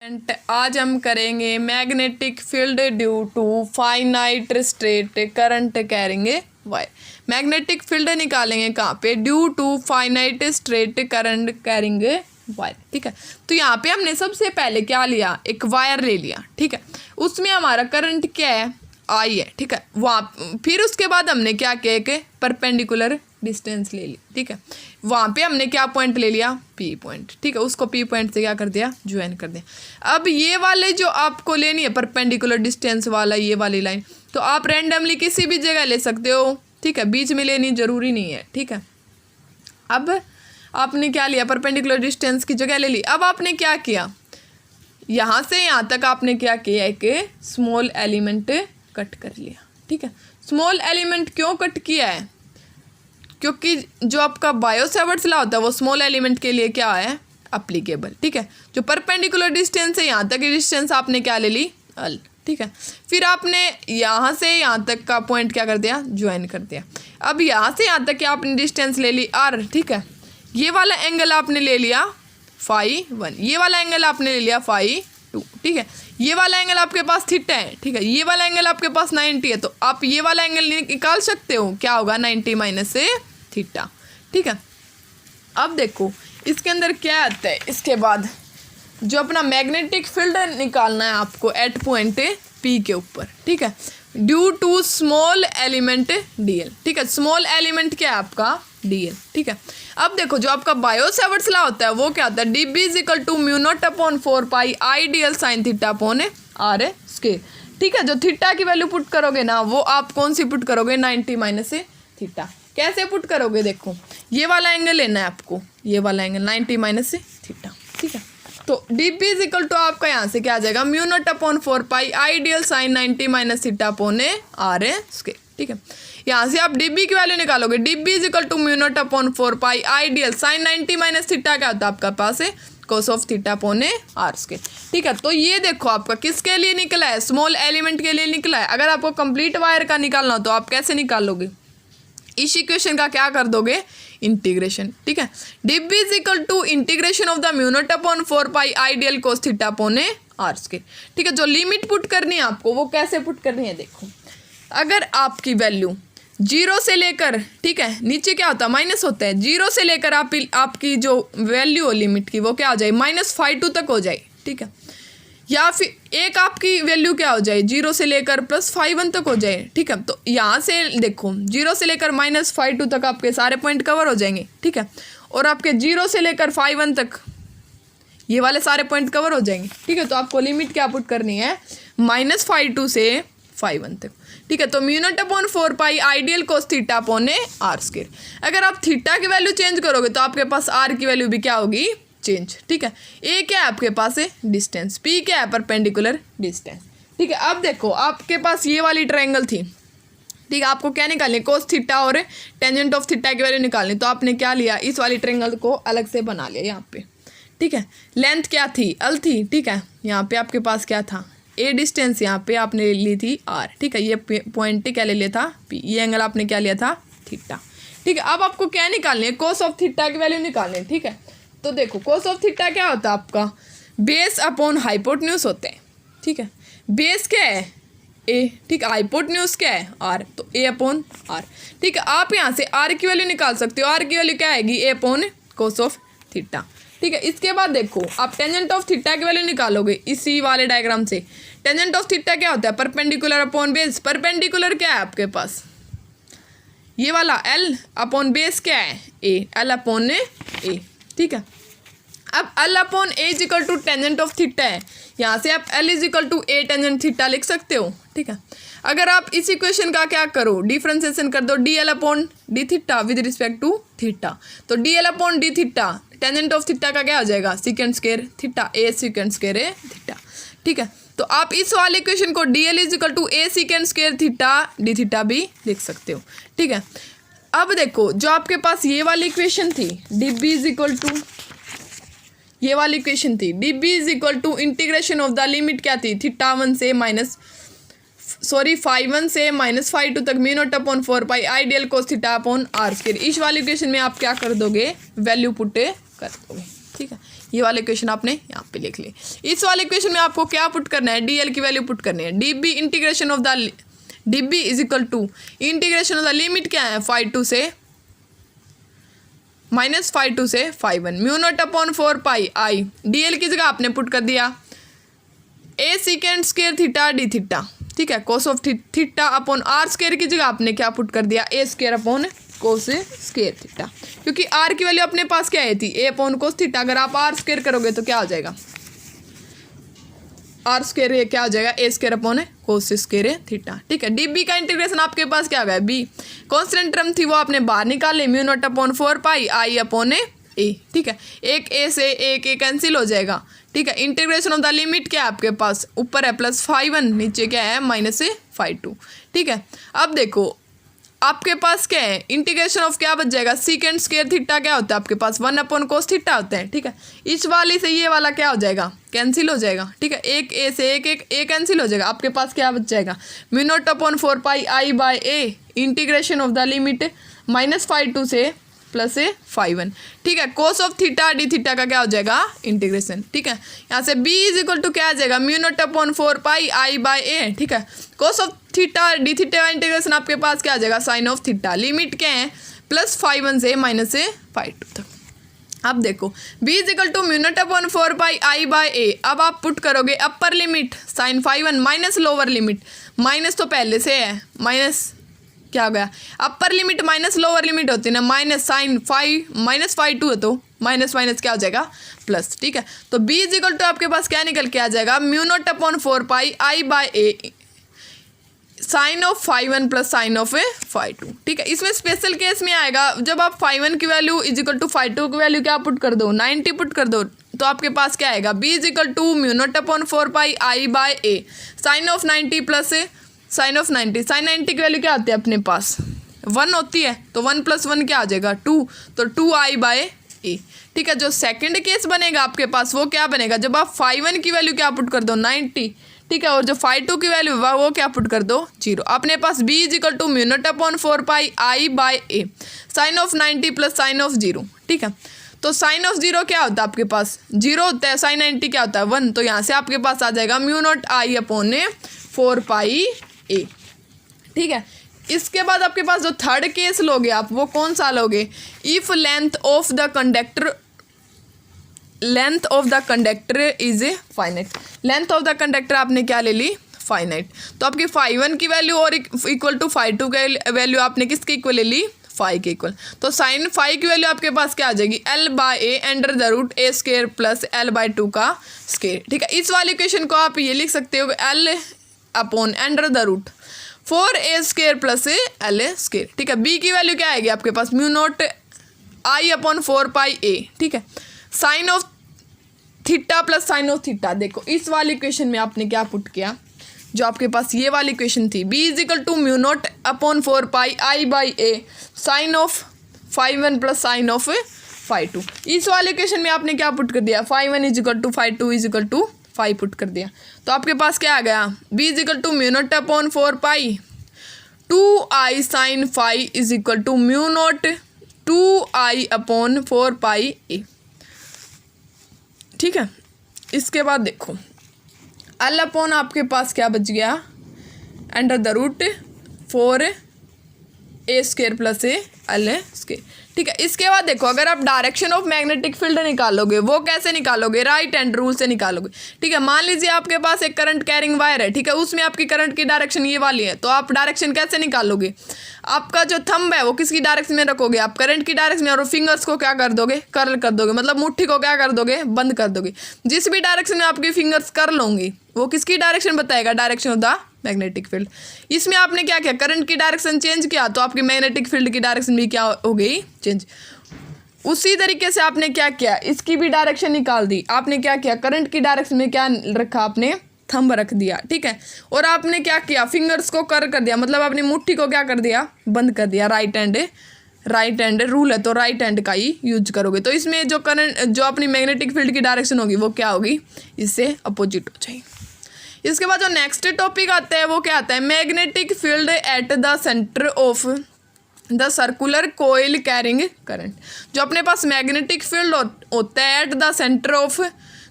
आज हम करेंगे magnetic field due to finite straight current carrying wire. Magnetic field निकालेंगे कहाँ पे? Due to finite straight current carrying wire. ठीक है, तो यहाँ पे हमने सबसे पहले क्या लिया? एक वायर ले लिया। ठीक है, उसमें हमारा करंट क्या है? आई है। ठीक है, वहाँ फिर उसके बाद हमने क्या किया कि परपेंडिकुलर डिस्टेंस ले ली। ठीक है, वहाँ पे हमने क्या पॉइंट ले लिया? P point. ठीक है, उसको पी पॉइंट से क्या कर दिया? ज्वाइन कर दिया। अब ये वाले जो आपको लेनी है परपेंडिकुलर डिस्टेंस वाला ये वाली लाइन, तो आप रैंडमली किसी भी जगह ले सकते हो। ठीक है, बीच में लेनी जरूरी नहीं है। ठीक है, अब आपने क्या लिया? परपेंडिकुलर डिस्टेंस की जगह ले ली। अब आपने क्या किया? यहाँ से यहाँ तक आपने क्या किया? एक स्मॉल एलिमेंट कट कर लिया। ठीक है, स्मॉल एलिमेंट क्यों कट किया है? क्योंकि जो आपका बायो-सेवर्ट्स लॉ होता है वो स्मॉल एलिमेंट के लिए क्या है? अप्लीकेबल। ठीक है, जो परपेंडिकुलर डिस्टेंस है यहाँ तक की डिस्टेंस आपने क्या ले ली? एल। ठीक है, फिर आपने यहाँ से यहाँ तक का पॉइंट क्या कर दिया? ज्वाइन कर दिया। अब यहाँ से यहाँ तक क्या आपने डिस्टेंस ले ली? आर। ठीक है, ये वाला एंगल आपने ले लिया φ1, ये वाला एंगल आपने ले लिया φ2। ठीक है, ये वाला एंगल आपके पास थीटा है। ठीक है, ये वाला एंगल आपके पास 90 है, तो आप ये वाला एंगल निकाल सकते हो। क्या होगा? 90 माइनस से थीटा। ठीक है, अब देखो इसके अंदर क्या आता है। इसके बाद जो अपना मैग्नेटिक फील्ड निकालना है आपको एट पॉइंट पी के ऊपर। ठीक है, due to small element DL. ठीक है, स्मॉल एलिमेंट क्या है आपका? डीएल। ठीक है, अब देखो जो आपका बायो-सेवर्ट्स लॉ होता है वो क्या होता है? D B is equal to mu naught upon 4 pi I D L sine theta upon R square. ठीक है, जो थीटा की वैल्यू पुट करोगे ना वो आप कौन सी पुट करोगे? 90 माइनस से थीटा। कैसे पुट करोगे? देखो ये वाला एंगल लेना है आपको, ये वाला एंगल 90 माइनस से थीटा। ठीक है, तो D B is equal to आपका यहाँ से क्या आ जाएगा? Mu naught upon 4 pi I D L sine 90 minus theta upon R square. ठीक है, यहाँ से आप डी बी की वैल्यू निकालोगे। D B is equal to mu naught upon 4 pi I D L sine 90 minus theta क्या होता है आपका पास है? Cos of theta upon R square. ठीक है, तो ये देखो आपका किसके लिए निकला है? स्मॉल एलिमेंट के लिए निकला है। अगर आपको कंप्लीट वायर का निकालना हो तो आप कैसे निकालोगे? इस इक्वेशन का क्या कर दोगे? इंटीग्रेशन। ठीक है, D B is equal to integration of the mu naught upon 4 pi I D L cos theta upon R square. ठीक है, जो लिमिट पुट करनी है आपको वो कैसे पुट करनी है? देखो अगर आपकी वैल्यू 0 से लेकर, ठीक है, नीचे क्या होता है? माइनस होता है। 0 से लेकर आपकी जो वैल्यू हो लिमिट की वो क्या हो जाए? -φ2 तक हो जाए। ठीक है, या फिर एक आपकी वैल्यू क्या हो जाए? 0 से लेकर +φ1 तक हो जाए। ठीक है, तो यहाँ से देखो 0 से लेकर -φ2 तक आपके सारे पॉइंट कवर हो जाएंगे। ठीक है, और आपके 0 से लेकर φ1 तक ये वाले सारे पॉइंट कवर हो जाएंगे। ठीक है, तो आपको लिमिट क्या पुट करनी है? -φ2 से φ1 तक। ठीक है, तो mu naught upon 4 pi I D L cos theta upon R square. अगर आप थीटा की वैल्यू चेंज करोगे तो आपके पास आर की वैल्यू भी क्या होगी? चेंज। ठीक है, ए क्या है आपके पास? है डिस्टेंस। पी क्या है? Perpendicular distance. ठीक है, अब देखो आपके पास ये वाली ट्रायंगल थी। ठीक है, आपको क्या निकालनी? कोस थीटा और टेंजेंट ऑफ थीटा की वैल्यू निकालनी। तो आपने क्या लिया? इस वाली ट्रायंगल को अलग से बना लिया यहाँ पे। ठीक है, लेंथ क्या थी? एल थी। ठीक है, यहाँ पे आपके पास क्या था? ए डिस्टेंस। यहाँ पे आपने ली थी आर। ठीक है, ये पॉइंट क्या ले लिया था? पी। ये एंगल आपने क्या लिया था? थीटा। ठीक है, अब आपको क्या निकालनी है? कोस ऑफ थीटा की वैल्यू निकालनी है। ठीक है, तो देखो कोस ऑफ थीटा क्या होता है आपका? बेस अपॉन हाइपोटेन्यूज होते हैं। ठीक है, बेस क्या है? ए। ठीक है, हाइपोटेन्यूज क्या है? आर। तो ए अपॉन आर। ठीक है, आप यहाँ से आर की वैल्यू निकाल सकते हो। आर की वैल्यू क्या आएगी? ए अपॉन कोस ऑफ थीटा। ठीक है, इसके बाद देखो आप टेंजेंट ऑफ थीटा की वैल्यू निकालोगे इसी वाले डायग्राम से। टेंजेंट ऑफ थीटा क्या होता है? Perpendicular upon base. परपेंडिकुलर क्या है आपके पास? ये वाला एल अपॉन बेस क्या है? ए। L upon A. ठीक है, अब L upon A is equal to tangent of theta है। यहाँ से आप L is equal to A tangent theta लिख सकते हो। ठीक है, अगर आप इस इक्वेशन का क्या करो? डिफ्रेंसिएशन कर दो D L upon D theta with respect to theta. तो D L upon D theta tangent of theta का क्या हो जाएगा? Second square theta. A second square है थीटा। ठीक है, तो आप इस वाले इक्वेशन को D L is equal to A second square theta D theta भी लिख सकते हो। ठीक है, अब देखो जो आपके पास ये वाली इक्वेशन थी D B is equal to, ये वाली इक्वेशन थी D B is equal to integration of the limit क्या थी? θ1 से φ1 से -φ2 तक mu naught upon 4 pi I D L cos theta upon R square. इस वाली इक्वेशन में आप क्या कर दोगे? वैल्यू पुट कर दोगे। ठीक है, ये वाले इक्वेशन आपने यहाँ पे लिख ली। इस वाले इक्वेशन में आपको क्या पुट करना है, डी एल की वैल्यू पुट करनी है। D B integration of the D B is equal to integration of the limit क्या है, 5 से -5 से 5 mu naught upon 4 pi I, D L की जगह आपने पुट कर दिया A second square theta D theta, ठीक है, cos of theta upon R square की जगह आपने क्या पुट कर दिया, A square upon cos square theta, क्योंकि आर की वैल्यू अपने पास क्या आई थी, ए अपॉन कोस थीटा। अगर आप आर स्क्वायर करोगे तो क्या हो जाएगा, आर स्क्वायर क्या हो जाएगा, A square upon cos square theta, ठीक है। डी बी का इंटीग्रेशन आपके पास क्या होगा, बी कॉन्स्टेंट टर्म थी वो आपने बाहर निकाले, mu naught upon 4 pi I upon A, ठीक है, एक ए से एक ए कैंसिल हो जाएगा, ठीक है। इंटीग्रेशन ऑफ द लिमिट क्या है आपके पास, ऊपर है +5 नीचे क्या है -5 ठीक है। अब देखो आपके पास क्या है, इंटीग्रेशन ऑफ क्या बच जाएगा, सीकेंड स्क्वायर थीटा क्या होता है आपके पास, 1 अपॉन कोस थीटा होता है, ठीक है। इस वाली से ये वाला क्या हो जाएगा, कैंसिल हो जाएगा, ठीक है। एक ए से एक ए कैंसिल हो जाएगा, आपके पास क्या बच जाएगा, mu naught upon 4 pi I by A integration of the limit -5 से +5, ठीक है। Cos of theta D theta का क्या हो जाएगा, इंटीग्रेशन, ठीक है। यहाँ से b इज इक्वल टू क्या आ जाएगा, mu naught upon 4 pi I by ए, ठीक है। Cos of theta D theta का इंटीग्रेशन आपके पास क्या आ जाएगा, साइन ऑफ थीटा, लिमिट क्या है +5 से -5 तक। अब देखो b is equal to mu naught upon 4 pi I by A, अब आप पुट करोगे upper limit sine 5 minus lower limit, minus तो पहले से है, माइनस क्या हो गया, upper limit minus lower limit होती है ना, माइनस साइन 5 -5 है तो माइनस माइनस क्या हो जाएगा प्लस, ठीक है। तो b इज इक्वल टू आपके पास क्या निकल के आ जाएगा, mu naught upon 4 pi I by A sine of 5 plus sine of 5, ठीक है। इसमें स्पेशल केस में आएगा जब आप 5 की वैल्यू इज इक्वल टू 5 की वैल्यू क्या पुट कर दो, 90 पुट कर दो, तो आपके पास क्या आएगा, b is equal to mu naught upon 4 pi I by A sine of 90 plus sine of 90, sine 90 की वैल्यू क्या होती है अपने पास 1 होती है, तो 1 + 1 क्या आ जाएगा 2, तो 2 आई बाय ए, ठीक है। जो सेकंड केस बनेगा आपके पास वो क्या बनेगा, जब आप 5 की वैल्यू क्या पुट कर दो 90, ठीक है, और जो 5 की वैल्यू वो क्या पुट कर दो 0, अपने पास b is equal to mu naught upon 4 pi I by A sine of 90 plus sine of 0, ठीक है। तो साइन ऑफ 0 क्या होता है आपके पास 0 होता है, साइन 90 क्या होता है 1, तो यहाँ से आपके पास आ जाएगा mu naught I upon 4 pi A, ठीक है। इसके बाद आपके पास जो थर्ड केस लोगे आप वो कौन सा लोगे, if length of the conductor is finite, length of the conductor आपने क्या ले ली फाइनाइट, तो आपकी 5 की वैल्यू और इक्वल टू 5 की वैल्यू आपने किसके इक्वल ले ली 5 के इक्वल, तो साइन 5 की वैल्यू आपके पास क्या आ जाएगी l by A under the root a square plus l by 2 का स्क्वायर, ठीक है। इस वाले इक्वेशन को आप ये लिख सकते हो l upon under the root 4a square plus l square, ठीक है। b की वैल्यू क्या आएगी आपके पास mu naught i upon 4 pi a, ठीक है, sine of theta plus sine of theta. देखो इस वाली इक्वेशन में आपने क्या पुट किया, जो आपके पास ये वाली इक्वेशन थी b is equal to mu naught upon 4 pi I by A sine of 5 plus sine of 5, इस वाले इक्वेशन में आपने क्या पुट कर दिया 5 is equal to 5 is equal to 5 put कर दिया, तो आपके पास क्या आ गया b is equal to mu naught upon 4 pi 2i sine 5 is equal to mu naught 2i upon 4 pi A, ठीक है। इसके बाद देखो l अपॉन आपके पास क्या बच गया under the root 4a square plus l square, ठीक है। इसके बाद देखो अगर आप डायरेक्शन ऑफ मैग्नेटिक फील्ड निकालोगे वो कैसे निकालोगे, राइट हैंड रूल से निकालोगे, ठीक है। मान लीजिए आपके पास एक करंट कैरिंग वायर है, ठीक है, उसमें आपकी करंट की डायरेक्शन ये वाली है, तो आप डायरेक्शन कैसे निकालोगे, आपका जो थंब है वो किसकी डायरेक्शन में रखोगे, आप करंट की डायरेक्शन में, और फिंगर्स को क्या कर दोगे कर्ल कर दोगे, मतलब मुट्ठी को क्या कर दोगे बंद कर दोगे। जिस भी डायरेक्शन में आपकी फिंगर्स कर्ल होंगी वो किसकी डायरेक्शन बताएगा, direction of the magnetic field. इसमें आपने क्या किया करंट की डायरेक्शन चेंज किया तो आपकी मैग्नेटिक फील्ड की डायरेक्शन भी क्या हो गई चेंज। उसी तरीके से आपने क्या किया इसकी भी डायरेक्शन निकाल दी, आपने क्या किया करंट की डायरेक्शन में क्या रखा आपने थंब रख दिया, ठीक है, और आपने क्या किया फिंगर्स को कर दिया, मतलब अपनी मुट्ठी को क्या कर दिया बंद कर दिया। राइट हैंड रूल है तो राइट हैंड का ही यूज करोगे, तो इसमें जो करंट जो अपनी मैग्नेटिक फील्ड की डायरेक्शन होगी वो क्या होगी इससे अपोजिट हो जाएगी। इसके बाद जो नेक्स्ट टॉपिक आता है वो क्या आता है magnetic field at the centre of the circular coil carrying current. जो अपने पास मैग्नेटिक फील्ड होता है at the centre of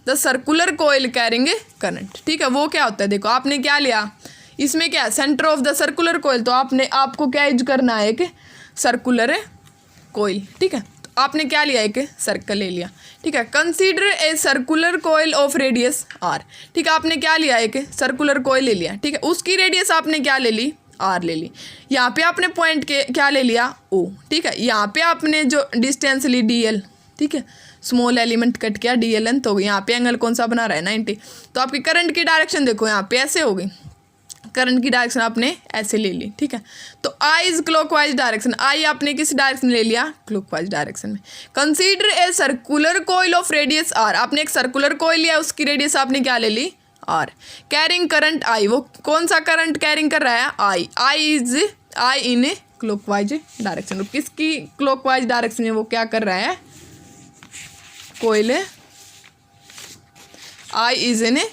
the circular coil carrying current, ठीक है, वो क्या होता है, देखो आपने क्या लिया, इसमें क्या है, centre of the circular coil, तो आपको क्या यूज करना है, एक सर्कुलर कोयल, ठीक है, तो आपने क्या लिया, एक सर्कल ले लिया, ठीक है। Consider a circular coil of radius R, ठीक है, आपने क्या लिया, एक सर्कुलर कोयल ले लिया, ठीक है, उसकी रेडियस आपने क्या ले ली, आर ले ली। यहाँ पे आपने पॉइंट के क्या ले लिया, ओ, ठीक है, यहाँ पे आपने जो डिस्टेंस ली डी एल, ठीक है, स्मॉल एलिमेंट कट किया, डी एल लेंथ हो गई। यहाँ पे एंगल कौन सा बना रहा है, 90। तो आपकी करंट की डायरेक्शन देखो यहाँ पे ऐसे हो गई, करंट की डायरेक्शन आपने ऐसे ले ली, ठीक है। तो I is clockwise direction, I आपने किस डायरेक्शन ले लिया, क्लॉकवाइज डायरेक्शन में। Consider a circular coil of radius R, आपने एक सर्कुलर कोयल लिया, उसकी रेडियस आपने क्या ले ली, आर। कैरिंग करंट आई, वो कौन सा करंट कैरिंग कर रहा है, I in a clockwise direction. किसकी क्लॉकवाइज डायरेक्शन में वो क्या कर रहा है, coil, I is in a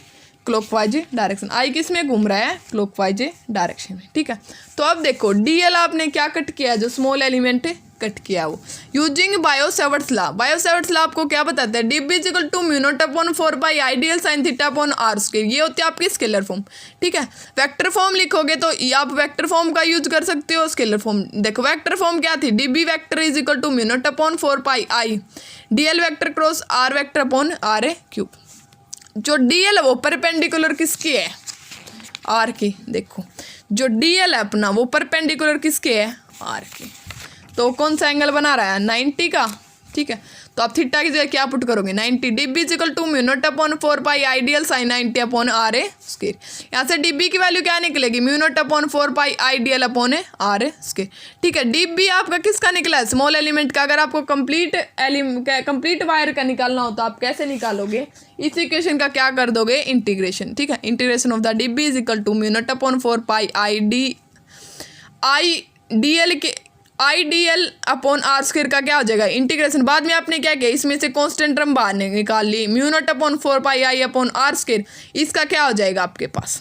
clockwise direction, I किस में घूम रहा है, क्लॉकवाइज डायरेक्शन में, ठीक है। तो अब देखो डीएल आपने क्या कट किया, जो स्मॉल एलिमेंट कट किया वो using Biot Savart's law. Biot Savart's law आपको क्या बताता है, dB is equal to mu naught upon 4 pi I dl sine theta upon R square. ये होती है आपकी स्केलर फॉर्म, ठीक है। वेक्टर फॉर्म लिखोगे तो आप वेक्टर फॉर्म का यूज कर सकते हो, स्केलर फॉर्म देखो वेक्टर फॉर्म क्या थी, dB vector is equal to mu naught upon 4 pi I dl vector cross R vector upon R a cube. जो डीएल है वो परपेंडिकुलर किसकी है, आर की। देखो जो डीएल है अपना वो परपेंडिकुलर किसके है, आर की। तो कौन सा एंगल बना रहा है, 90 का, ठीक है। तो आप थीटा की जगह क्या पुट करोगे, 90। DB is equal to mu naught upon 4 pi I dl sine 90 upon R A square. यहाँ से डीबी की वैल्यू क्या निकलेगी, mu naught upon 4 pi I dl upon R ए स्क्वायर, ठीक है। डीबी आपका किसका निकला है, स्मॉल एलिमेंट का। अगर आपको कंप्लीट वायर का निकालना हो तो आप कैसे निकालोगे, इस इक्वेशन का क्या कर दोगे, इंटीग्रेशन, ठीक है। Integration of the dB is equal to mu naught upon 4 pi I dl upon R square का क्या हो जाएगा, इंटीग्रेशन। बाद में आपने क्या किया, इसमें से कांस्टेंट टर्म बाहर निकाल ली, mu naught upon 4 pi I upon R square, इसका क्या हो जाएगा आपके पास,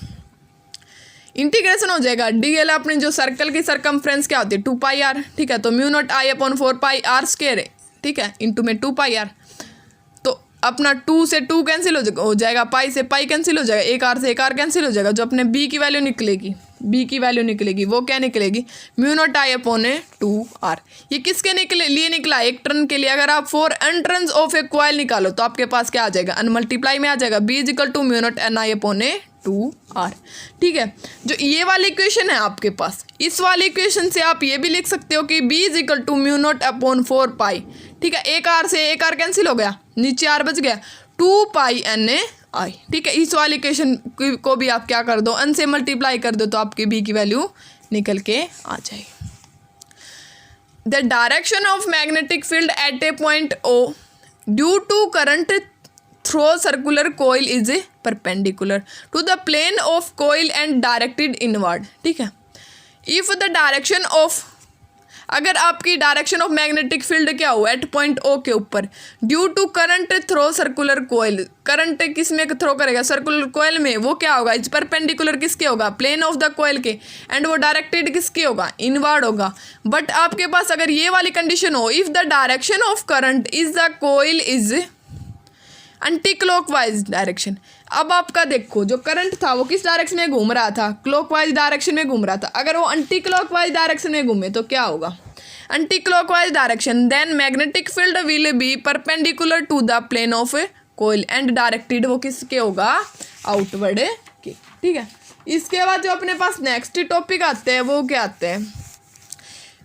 इंटीग्रेशन हो जाएगा। डीएल अपने जो सर्कल की सरकमफ्रेंस क्या होती है, 2 पाई आर, ठीक है। तो mu naught I upon 4 pi R square है, ठीक है, इंटू में 2 पाई आर। तो अपना 2 से 2 कैंसिल हो जाएगा, पाई से पाई कैंसिल हो जाएगा, एक आर से एक आर कैंसिल हो जाएगा। जो अपने बी की वैल्यू निकलेगी, वो क्या निकलेगी, mu naught I upon 2 R. ये किसके लिए निकला, एक टर्न के लिए। अगर आप 4 एंट्रेंस ऑफ ए कॉइल निकालो तो आपके पास क्या आ जाएगा, अनमल्टीप्लाई में आ जाएगा, B is equal to mu naught N I upon 2 R, ठीक है। जो ये वाली इक्वेशन है आपके पास, इस वाली इक्वेशन से आप ये भी लिख सकते हो कि B is equal to mu naught upon 4 pi, ठीक है। एक आर से एक आर कैंसिल हो गया, नीचे आर बच गया, 2 पाई एन ए आई, ठीक है। इस वाली इक्वेशन को भी आप क्या कर दो, एन से मल्टीप्लाई कर दो तो आपकी बी की वैल्यू निकल के आ जाएगी। The direction of magnetic field at a point O due to current through circular coil is perpendicular to the plane of coil and directed inward, ठीक है। इफ द डायरेक्शन ऑफ, अगर आपकी direction of magnetic field क्या हो, eight point O के ऊपर, due to current through circular coil, current किस में थ्रो करेगा, सर्कुलर कोयल में, वो क्या होगा, इस परपेंडिकुलर किसके होगा, प्लेन ऑफ द कोयल के, एंड वो डायरेक्टेड किसके होगा, इनवर्ड होगा। बट आपके पास अगर ये वाली कंडीशन हो, if the direction of current is the coil is anti clockwise direction. अब आपका देखो जो करंट था वो किस डायरेक्शन में घूम रहा था, क्लॉकवाइज डायरेक्शन में घूम रहा था। अगर वो एंटी क्लॉकवाइज डायरेक्शन में घूमे तो क्या होगा, anti clockwise direction, then magnetic field will be perpendicular to the plane of coil and directed वो किसके होगा, आउटवर्ड के, ठीक है। इसके बाद जो अपने पास नेक्स्ट टॉपिक आते हैं वो क्या आते हैं,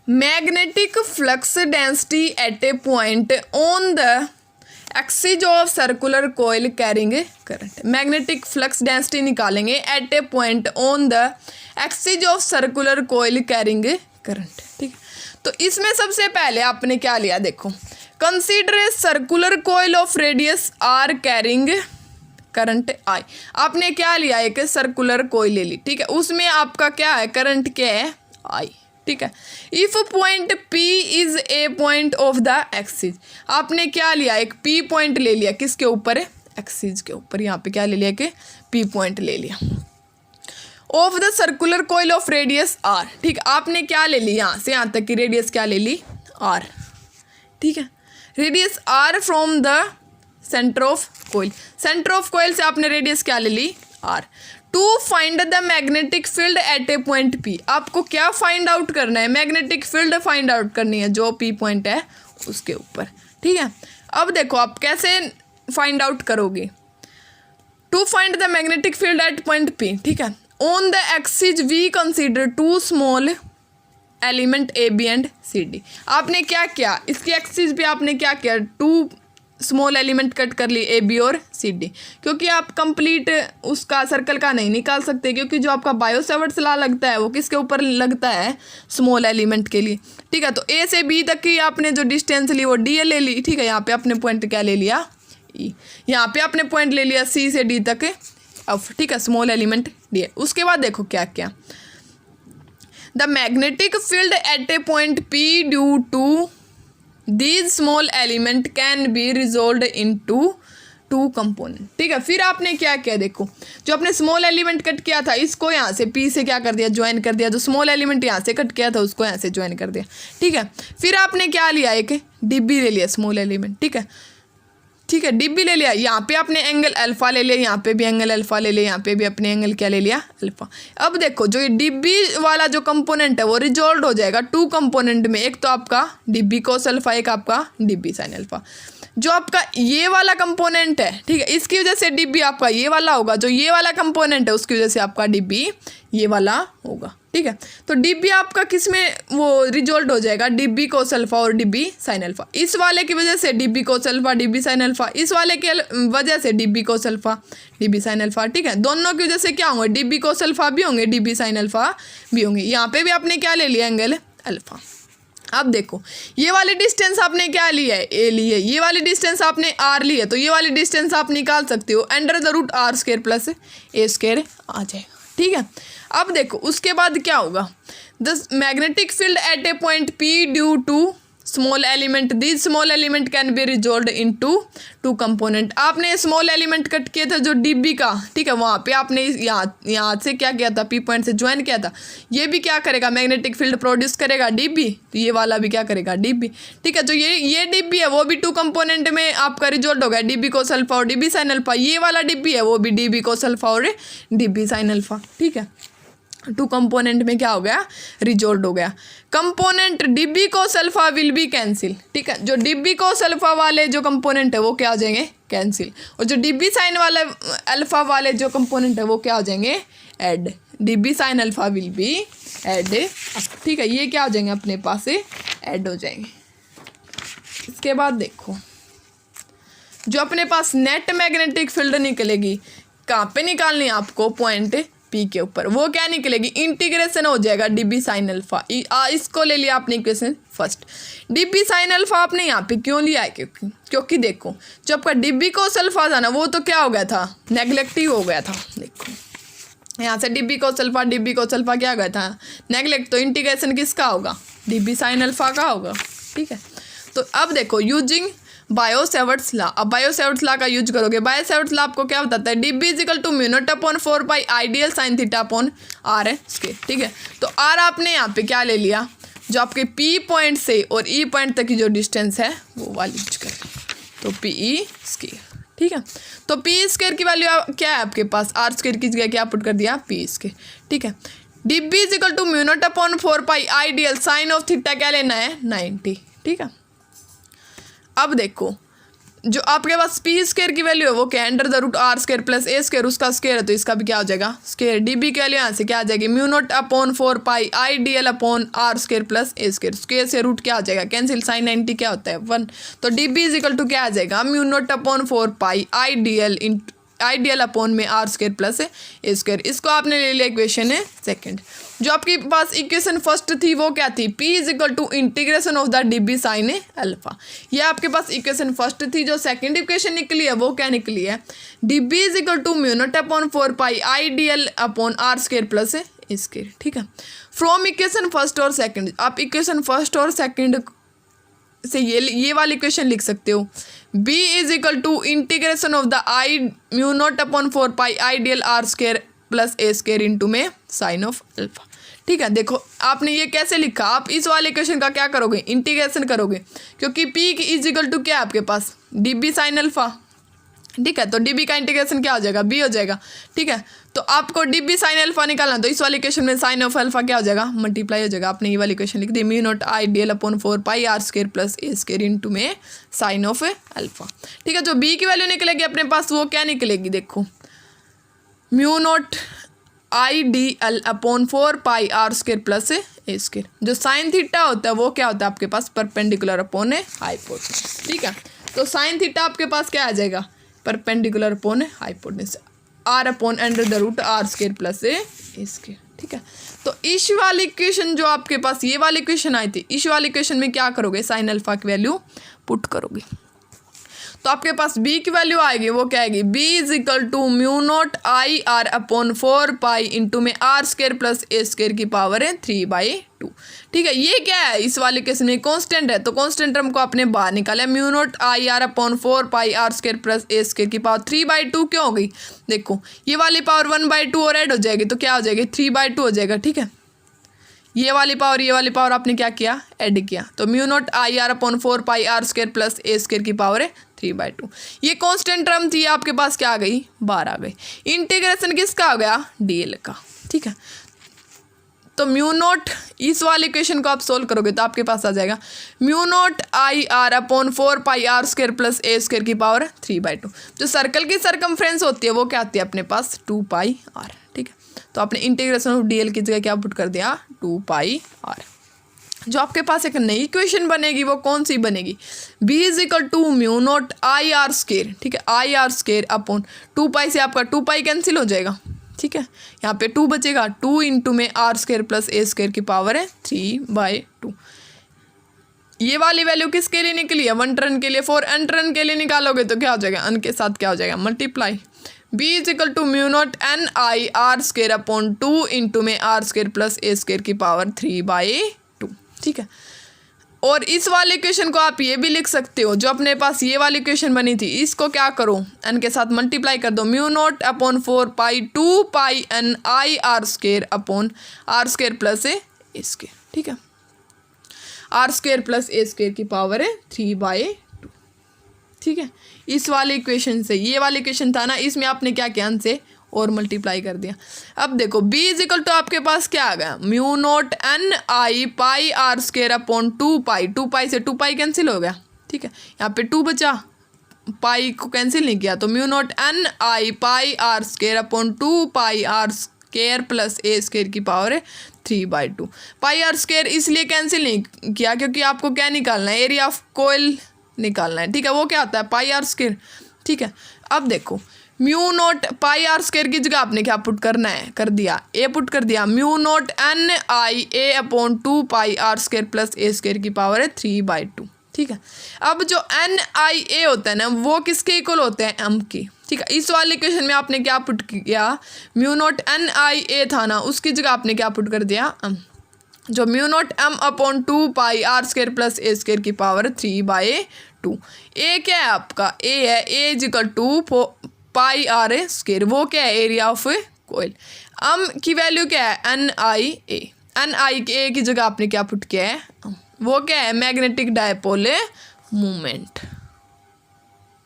magnetic flux density at a point on the axis of circular coil carrying current. Magnetic flux density निकालेंगे at a point on the axis of circular coil carrying current, ठीक है। तो इसमें सबसे पहले आपने क्या लिया, देखो consider a circular coil of radius R carrying current I. आपने क्या लिया, एक सर्कुलर कोयल ले ली, ठीक है। उसमें आपका क्या है, करंट क्या है, आई, ठीक है। If point P is a point of the axis, आपने क्या लिया, एक P पॉइंट ले लिया, किसके ऊपर है, एक्सिस के ऊपर। यहाँ पे क्या ले लिया कि P पॉइंट ले लिया। Of the circular coil of radius R. ठीक, आपने क्या ले ली, यहाँ से यहाँ तक की रेडियस क्या ले ली, आर। ठीक है, radius R from the centre of coil, centre of coil से आपने रेडियस क्या ले ली, R. To find the magnetic field at a point P, आपको क्या फाइंड आउट करना है, मैग्नेटिक फील्ड फाइंड आउट करनी है जो पी पॉइंट है उसके ऊपर। ठीक है, अब देखो आप कैसे फाइंड आउट करोगे। To find the magnetic field at point P, ठीक है, on the axis we consider two small element A B and C D. आपने क्या किया, इसकी एक्सिस भी आपने क्या किया, टू स्मॉल एलिमेंट कट कर ली, ए बी और सी डी, क्योंकि आप कंप्लीट उसका सर्कल का नहीं निकाल सकते, क्योंकि जो आपका बायो-सेवर्ट्स लॉ लगता है वो किसके ऊपर लगता है, स्मॉल एलिमेंट के लिए। ठीक है, तो ए से बी तक की आपने जो डिस्टेंस ली वो डी ए ले ली। ठीक है, यहाँ पे आपने पॉइंट क्या ले लिया, ई। यहाँ पे आपने पॉइंट ले लिया सी से डी तक एफ। ठीक है, स्मॉल एलिमेंट डी ए। उसके बाद देखो क्या क्या, the magnetic field at a point P due to these small element can be resolved into two component. ठीक है, फिर आपने क्या किया, देखो जो आपने स्मॉल एलिमेंट कट किया था इसको यहाँ से पी से क्या कर दिया, ज्वाइन कर दिया, जो स्मॉल एलिमेंट यहाँ से कट किया था उसको यहाँ से ज्वाइन कर दिया। ठीक है, फिर आपने क्या लिया, एक डिब्बी ले लिया स्मॉल एलिमेंट। ठीक है, ठीक है, डिब्बी ले लिया, यहाँ पे आपने एंगल अल्फा ले लिया, यहाँ पे भी एंगल अल्फा ले लिया, यहाँ पे भी अपने एंगल क्या ले लिया, अल्फा। अब देखो जो ये डिब्बी वाला जो कंपोनेंट है वो रिजॉल्व हो जाएगा टू कंपोनेंट में, एक तो आपका डिब्बी कोस अल्फा, एक आपका डिब्बी साइन अल्फा। जो आपका ये वाला कंपोनेंट है, ठीक है, इसकी वजह से डिब्बी आपका ये वाला होगा, जो ये वाला कंपोनेंट है उसकी वजह से आपका डिब्बी ये वाला होगा। ठीक है, तो डिब्बी आपका किस में वो रिजॉल्व हो जाएगा, डिब्बी कोस अल्फा और डिब्बी साइन अल्फा। इस वाले की वजह से डिब्बी कोस अल्फा डिब्बी साइन अल्फा, इस वाले के वजह से डिब्बी कोस अल्फा डिब्बी साइन अल्फा। ठीक है, दोनों की वजह से क्या होंगे, डिब्बी कोस अल्फा भी होंगे, डिब्बी साइन अल्फा भी होंगे। यहाँ पे भी आपने क्या ले लिया, एंगल अल्फा। अब देखो ये वाली डिस्टेंस आपने क्या ली है, ए ली है, ये वाली डिस्टेंस आपने आर ली है, तो ये वाली डिस्टेंस आप निकाल सकते हो, under the root R square plus A square आ जाएगा। ठीक है, अब देखो उसके बाद क्या होगा, the magnetic field at a point P due to small element, this small element can be resolve into two component. आपने स्मॉल एलिमेंट कट किया था जो डिब्बी का, ठीक है, वहाँ पे आपने यहाँ से क्या किया था, पी पॉइंट से ज्वाइन किया था, ये भी क्या करेगा, मैग्नेटिक फील्ड प्रोड्यूस करेगा डिब्बी, तो ये वाला भी क्या करेगा, डिब्बी। ठीक है, जो ये डिब्बी है वो भी टू कंपोनेंट में आपका रिजॉल्व होगा, डिब्बी कोस अल्फा और डिब्बी साइन अल्फा। ये वाला डिब्बी है वो भी डिब्बी कोस अल्फा और डिब्बी साइन अल्फा। ठीक है, टू कंपोनेंट में क्या हो गया, रिजॉल्व हो गया। कंपोनेंट डिब्बी cos alpha will B cancel. ठीक है, जो डिब्बी कोस अल्फा वाले जो कंपोनेंट है वो क्या हो जाएंगे, कैंसिल, और जो डिब्बी साइन वाले अल्फा वाले जो कंपोनेंट है वो क्या हो जाएंगे, add. DB sine alpha will be add. ठीक है, ये क्या हो जाएंगे, अपने पास से ऐड हो जाएंगे। इसके बाद देखो जो अपने पास नेट मैग्नेटिक फील्ड निकलेगी, कहाँ पे निकालनी है आपको, पॉइंट पी के ऊपर, वो क्या निकलेगी, इंटीग्रेशन हो जाएगा डिब्बी साइन अल्फा। इसको ले लिया आपने इक्वेशन फर्स्ट। डिब्बी साइन अल्फा आपने यहाँ पे क्यों लिया है, क्योंकि देखो जो आपका डिब्बी कोस अल्फा था ना वो तो क्या हो गया था, नेग्लेक्टिव हो गया था। देखो यहाँ से डिब्बी कोस अल्फा क्या हो गया था, नेग्लेक्ट, तो इंटीग्रेशन किसका होगा, डिब्बी साइन अल्फा का होगा। ठीक है, तो अब देखो यूजिंग बायो-सेवर्ट्स लॉ, अब बायो-सेवर्ट्स लॉ का यूज करोगे। बायो-सेवर्ट्स लॉ आपको क्या बताता है, dB is equal to mu naught upon 4 pi I dl sine theta upon R है स्क्वायर। ठीक है, तो आर आपने यहाँ पे क्या ले लिया, जो आपके पी पॉइंट से और ई पॉइंट तक की जो डिस्टेंस है वो वाली यूज करें, तो पी ई स्क्वायर। ठीक है, तो पी स्क्वायर की वैल्यू क्या है आपके पास, आर स्क्वायर की जगह क्या पुट कर दिया, पी स्क्वायर। ठीक है, dB is equal to mu naught upon 4 pi I dl sine of theta क्या लेना है, 90। ठीक है, अब देखो जो आपके पास पी स्क्वायर की वैल्यू है वो क्या है, under the root R square plus A square, उसका स्क्वायर है तो इसका भी क्या हो जाएगा, स्क्वायर। डिब्बी की वैल्यू यहाँ से क्या आ जाएगी, mu naught upon 4 pi I D L upon R square plus A square, square से रूट क्या हो जाएगा, कैंसिल, साइन 90 क्या होता है, 1। तो डिब्बी इज इक्वल टू क्या आ जाएगा, mu naught upon 4 pi I D L upon में आर स्क्वायर प्लस ए स्क्वायर। इसको आपने ले लिया इक्वेशन है सेकंड। जो आपके पास इक्वेशन फर्स्ट थी वो क्या थी, P is equal to integration of the dB sine alpha. ये आपके पास इक्वेशन फर्स्ट थी। जो सेकंड इक्वेशन निकली है वो क्या निकली है, dB is equal to mu naught upon 4 pi I D L upon R square plus A square. ठीक है, फ्रॉम इक्वेशन फर्स्ट और सेकंड, आप इक्वेशन फर्स्ट और सेकंड से ये वाली इक्वेशन लिख सकते हो, b is equal to integration of the I mu naught upon 4 pi I D L R square plus A square into में साइन ऑफ अल्फा। ठीक है, देखो आपने ये कैसे लिखा, आप इस वाले इक्वेशन का क्या करोगे, इंटीग्रेशन करोगे, क्योंकि पी इज इक्वल टू क्या है आपके पास, डी बी साइन अल्फा। ठीक है, तो डी बी का इंटीग्रेशन क्या हो जाएगा, बी हो जाएगा। ठीक है, तो आपको डी बी साइन अल्फा निकालना, तो इस वाले इक्वेशन में साइन ऑफ अल्फा क्या हो जाएगा, मल्टीप्लाई हो जाएगा। आपने ये वाली इक्वेशन लिख दी, mu naught I D L upon 4 pi R square plus A square into में साइन ऑफ अल्फा। ठीक है, जो बी की वैल्यू निकलेगी अपने पास वो क्या निकलेगी, देखो mu naught I D L upon 4 pi R square plus A square. जो साइन थीटा होता है वो क्या होता है आपके पास, परपेंडिकुलर अपॉन हाइपोटेनस। ठीक है, तो साइन थीटा आपके पास क्या आ जाएगा, perpendicular upon hypotenuse, R upon under the root R square plus A square. ठीक है, तो इस वाली इक्वेशन जो आपके पास ये वाली इक्वेशन आई थी, इस वाली इक्वेशन में क्या करोगे, साइन अल्फा की वैल्यू पुट करोगे, तो आपके पास b की वैल्यू आएगी, वो क्या आएगी, b is equal to mu naught I R upon 4 pi into में आर स्क्वायर प्लस ए स्क्वायर की पावर है 3/2। ठीक है, ये क्या है, इस वाले केस में कांस्टेंट है, तो कांस्टेंट टर्म को आपने बाहर निकाला, mu naught I R upon 4 pi R square plus A square की पावर 3/2 क्यों हो गई, देखो ये वाली पावर 1/2 और ऐड हो जाएगी, तो क्या हो जाएगी, 3/2 हो जाएगा। ठीक है, ये वाली पावर आपने क्या किया, ऐड किया, तो mu naught I R upon 4 pi R square plus A square की पावर है 3/2। ये कांस्टेंट टर्म थी, आपके पास क्या आ गई, बाहर आ गई। इंटीग्रेशन किसका आ गया, डीएल का। ठीक है, तो म्यू नॉट, इस वाली इक्वेशन को आप सोल्व करोगे तो आपके पास आ जाएगा mu naught I R upon 4 pi R square plus A square की पावर 3/2। जो सर्कल की सरकमफ्रेंस होती है वो क्या आती है अपने पास, 2 पाई आर। ठीक है, तो आपने इंटीग्रेशन ऑफ डीएल की जगह क्या पुट कर दिया, 2 पाई आर। जो आपके पास एक नई इक्वेशन बनेगी वो कौन सी बनेगी, b is equal to mu naught I R square. ठीक है, I R square upon 2 pi से आपका 2 पाई कैंसिल हो जाएगा। ठीक है, यहाँ पे 2 बचेगा, 2 इंटू में आर स्क्वायर प्लस ए स्क्वायर की पावर है 3/2। ये वाली वैल्यू किसके लिए निकली है, 1 टर्न के लिए, 4 n टर्न के लिए निकालोगे तो क्या हो जाएगा, n के साथ क्या हो जाएगा, multiply. b is equal to mu naught N I R square upon 2 into में आर स्क्वायर प्लस ए स्क्वायर की पावर 3/2। ठीक है, और इस वाले इक्वेशन को आप ये भी लिख सकते हो, जो अपने पास ये वाली इक्वेशन बनी थी, इसको क्या करो, n के साथ मल्टीप्लाई कर दो, mu naught upon 4 pi 2 pi N I R square upon R square plus A square. ठीक है, आर स्क्वायर प्लस ए स्क्वायर की पावर है 3/2। ठीक है, इस वाले इक्वेशन से, ये वाली इक्वेशन था ना, इसमें आपने क्या किया, n से और मल्टीप्लाई कर दिया। अब देखो b इज इक्वल टू आपके पास क्या आ गया, mu naught N I pi R square upon 2 pi से 2 पाई कैंसिल हो गया। ठीक है, यहाँ पे 2 बचा, पाई को कैंसिल नहीं किया, तो mu naught N I pi R square upon 2 pi R square plus A square की पावर है 3/2। पाई आर स्क्वायर इसलिए कैंसिल नहीं किया क्योंकि आपको क्या निकालना है, एरिया ऑफ कोयल निकालना है। ठीक है, वो क्या होता है, पाई आर स्क्वायर। ठीक है, अब देखो mu naught pi R square की जगह आपने क्या पुट करना है, कर दिया, ए पुट कर दिया, mu naught N I A upon 2 pi R square plus A square की पावर है 3/2। ठीक है, अब जो एन आई ए होता है ना, वो किसके इक्वल होते हैं, एम के। ठीक है, इस वाले इक्वेशन में आपने क्या पुट किया, म्यू नॉट एन आई ए था ना, उसकी जगह आपने क्या पुट कर दिया, एम। जो mu naught M upon 2 pi R square plus ए स्क्वायर की पावर 3/2। ए क्या है आपका, ए है, A is equal to pi R A square, वो क्या है, एरिया ऑफ कोयल। एम की वैल्यू क्या है, एन आई ए। एन आई के ए की जगह आपने क्या पुट किया है, वो क्या है, मैग्नेटिक डायपोल मोमेंट।